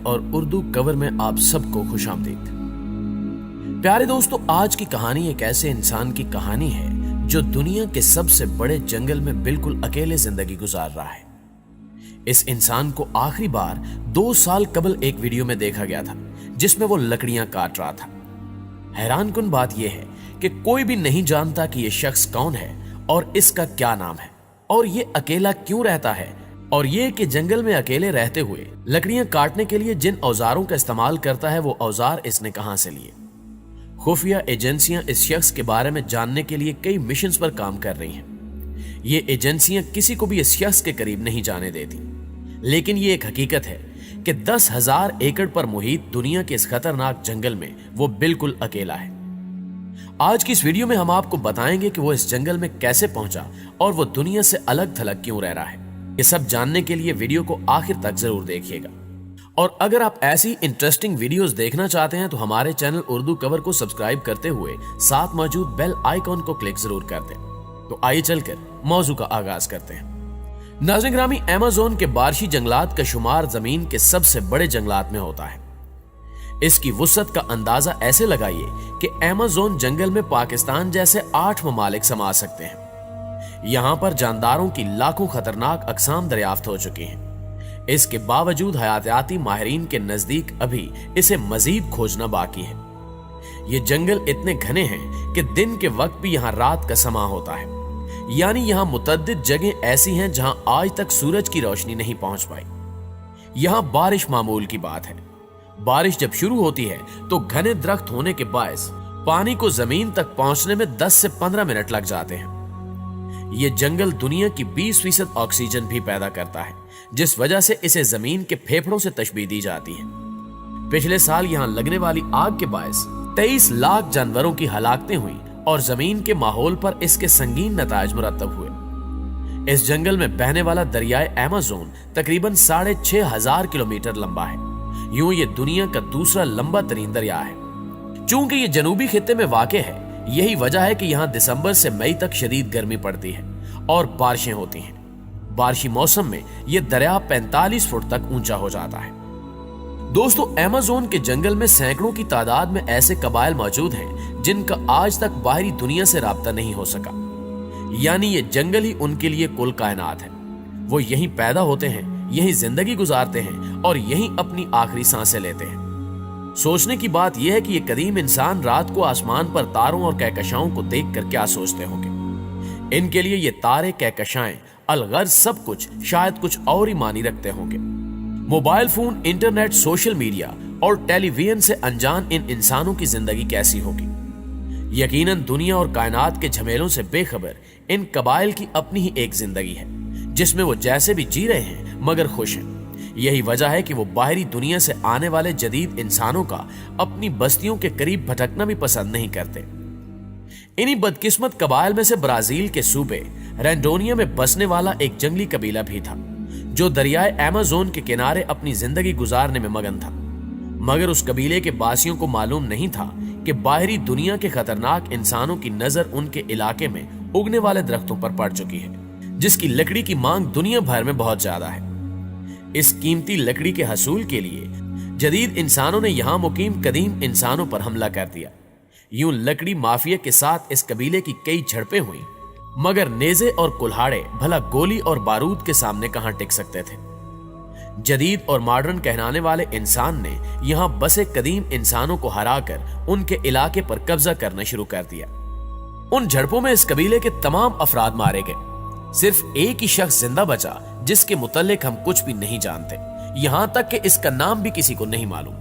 اور اردو کور میں آپ سب کو خوش آمدید۔ پیارے دوستو، آج کی کہانی ایک ایسے انسان کی کہانی ہے جو دنیا کے سب سے بڑے جنگل میں بالکل اکیلے زندگی گزار رہا ہے۔ اس انسان کو آخری بار 2 سال قبل ایک ویڈیو میں دیکھا گیا تھا جس میں وہ لکڑیاں کاٹ رہا تھا۔ حیران کن بات یہ ہے کہ کوئی بھی نہیں جانتا کہ یہ شخص کون ہے اور اس کا کیا نام ہے اور یہ اکیلا کیوں رہتا ہے، اور یہ کہ جنگل میں اکیلے رہتے ہوئے لکڑیاں کاٹنے کے لیے جن اوزاروں کا استعمال کرتا ہے وہ اوزار اس نے کہاں سے لیے۔ خفیہ ایجنسیاں اس شخص کے بارے میں جاننے کے لیے کئی مشنز پر کام کر رہی ہیں۔ یہ ایجنسیاں کسی کو بھی اس شخص کے قریب نہیں جانے دیتی، لیکن یہ ایک حقیقت ہے کہ 10,000 ایکڑ پر محیط دنیا کے اس خطرناک جنگل میں وہ بالکل اکیلا ہے۔ آج کی اس ویڈیو میں ہم آپ کو بتائیں گے کہ وہ اس جنگل میں کیسے پہنچا اور وہ دنیا سے الگ تھلگ کیوں رہ رہا ہے۔ یہ سب جاننے کے لیے ویڈیو کو آخر تک ضرور دیکھیے گا، اور اگر آپ ایسی انٹرسٹنگ ویڈیوز دیکھنا چاہتے ہیں تو ہمارے چینل اردو کور کو سبسکرائب کرتے ہوئے ساتھ موجود بیل آئیکن کو کلک ضرور کر دیں۔ تو آئیے چل کر موضوع کا آغاز کرتے ہیں۔ ناظرین گرامی، ایمیزون کے بارشی جنگلات کا شمار زمین کے سب سے بڑے جنگلات میں ہوتا ہے۔ اس کی وسعت کا اندازہ ایسے لگائیے کہ ایمیزون جنگل میں پاکستان جیسے 8 ممالک سما سکتے ہیں۔ یہاں پر جانداروں کی لاکھوں خطرناک اقسام دریافت ہو چکی ہیں۔ اس کے باوجود حیاتیاتی ماہرین کے نزدیک ابھی اسے مزید کھوجنا باقی ہے۔ یہ جنگل اتنے گھنے ہیں کہ دن کے وقت بھی یہاں رات کا سما ہوتا ہے، یعنی یہاں متعدد جگہیں ایسی ہیں جہاں آج تک سورج کی روشنی نہیں پہنچ پائی۔ یہاں بارش معمول کی بات ہے۔ بارش جب شروع ہوتی ہے تو گھنے درخت ہونے کے باعث پانی کو زمین تک پہنچنے میں 10 سے 15 منٹ لگ جاتے ہیں۔ یہ جنگل دنیا کی 20% آکسیجن بھی پیدا کرتا ہے، جس وجہ سے اسے زمین کے پھیپھڑوں سے تشبیہ دی جاتی ہے۔ پچھلے سال یہاں لگنے والی آگ کے باعث 23 لاکھ جانوروں کی ہلاکتیں ہوئیں اور زمین کے ماحول پر اس کے سنگین نتائج مرتب ہوئے۔ اس جنگل میں بہنے والا دریائے ایمیزون تقریباً 6,500 کلومیٹر لمبا ہے۔ یوں یہ دنیا کا دوسرا لمبا ترین دریا ہے۔ چونکہ یہ جنوبی خطے میں واقع ہے، یہی وجہ ہے کہ یہاں دسمبر سے مئی تک شدید گرمی پڑتی ہے اور بارشیں ہوتی ہیں۔ بارشی موسم میں یہ دریا 45 فٹ تک اونچا ہو جاتا ہے۔ دوستو، ایمیزون کے جنگل میں سینکڑوں کی تعداد میں ایسے قبائل موجود ہیں جن کا آج تک باہری دنیا سے رابطہ نہیں ہو سکا، یعنی یہ جنگل ہی ان کے لیے کل کائنات ہے۔ وہ یہیں پیدا ہوتے ہیں، یہیں زندگی گزارتے ہیں اور یہیں اپنی آخری سانسیں لیتے ہیں۔ سوچنے کی بات یہ ہے کہ یہ قدیم انسان رات کو آسمان پر تاروں اور کہکشاؤں کو دیکھ کر کیا سوچتے ہوں گے۔ ان کے لیے یہ تارے، کہکشائیں، الغرض سب کچھ شاید کچھ اور ہی معنی رکھتے ہوں گے۔ Mobile phone, internet, social media اور ٹیلی ویژن سے انجان ان انسانوں کی زندگی کیسی ہوگی؟ یقیناً دنیا اور کائنات کے جھمیلوں سے بے خبر ان قبائل کی اپنی ہی ایک زندگی ہے، جس میں وہ جیسے بھی جی رہے ہیں مگر خوش ہیں۔ یہی وجہ ہے کہ وہ باہری دنیا سے آنے والے جدید انسانوں کا اپنی بستیوں کے قریب بھٹکنا بھی پسند نہیں کرتے۔ انہی بدقسمت قبائل میں سے برازیل کے صوبے رینڈونیا میں بسنے والا ایک جنگلی قبیلہ بھی تھا جو دریائے ایمیزون کے کنارے اپنی زندگی گزارنے میں مگن تھا، مگر اس قبیلے کے باسیوں کو معلوم نہیں تھا کہ باہری دنیا کے خطرناک انسانوں کی نظر ان کے علاقے میں اگنے والے درختوں پر پڑ چکی ہے، جس کی لکڑی کی مانگ دنیا بھر میں بہت زیادہ ہے۔ اس قیمتی لکڑی کے حصول کے لیے جدید انسانوں نے یہاں مقیم قدیم انسانوں پر حملہ کر دیا۔ یوں لکڑی مافیا کے ساتھ اس قبیلے کی کئی جھڑپیں ہوئیں، مگر نیزے اور کلہاڑے بھلا گولی اور بارود کے سامنے کہاں ٹک سکتے تھے۔ جدید اور ماڈرن کہلانے والے انسان نے یہاں بسے قدیم انسانوں کو ہرا کر ان کے علاقے پر قبضہ کرنا شروع کر دیا۔ ان جھڑپوں میں اس قبیلے کے تمام افراد مارے گئے۔ صرف ایک ہی شخص زندہ بچا جس کے متعلق ہم کچھ بھی نہیں جانتے، یہاں تک کہ اس کا نام بھی کسی کو نہیں معلوم۔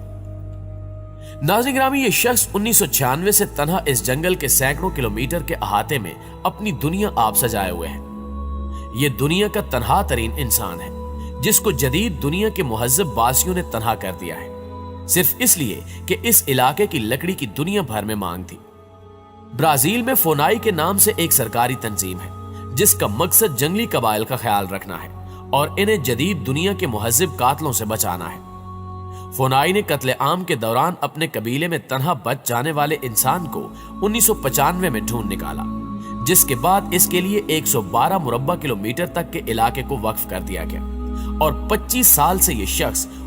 ناظرین گرامی، یہ شخص 1996 سے تنہا اس جنگل کے سینکڑوں کلومیٹر کے احاطے میں اپنی دنیا آپ سجائے ہوئے ہیں۔ یہ دنیا کا تنہا ترین انسان ہے جس کو جدید دنیا کے مہذب باسیوں نے تنہا کر دیا ہے، صرف اس لیے کہ اس علاقے کی لکڑی کی دنیا بھر میں مانگ تھی۔ برازیل میں فونائی کے نام سے ایک سرکاری تنظیم ہے جس کا مقصد جنگلی قبائل کا خیال رکھنا ہے اور انہیں جدید دنیا کے مہذب قاتلوں سے بچانا ہے۔ فونائی نے قتل عام کے دوران اپنے قبیلے میں تنہا بچ جانے والے انسان کو 1995 میں ڈھونڈ نکالا، جس کے بعد اس کے لیے 112 مربع کلومیٹر تک کے علاقے کو وقف کر دیا گیا اور 25 سال سے یہ شخص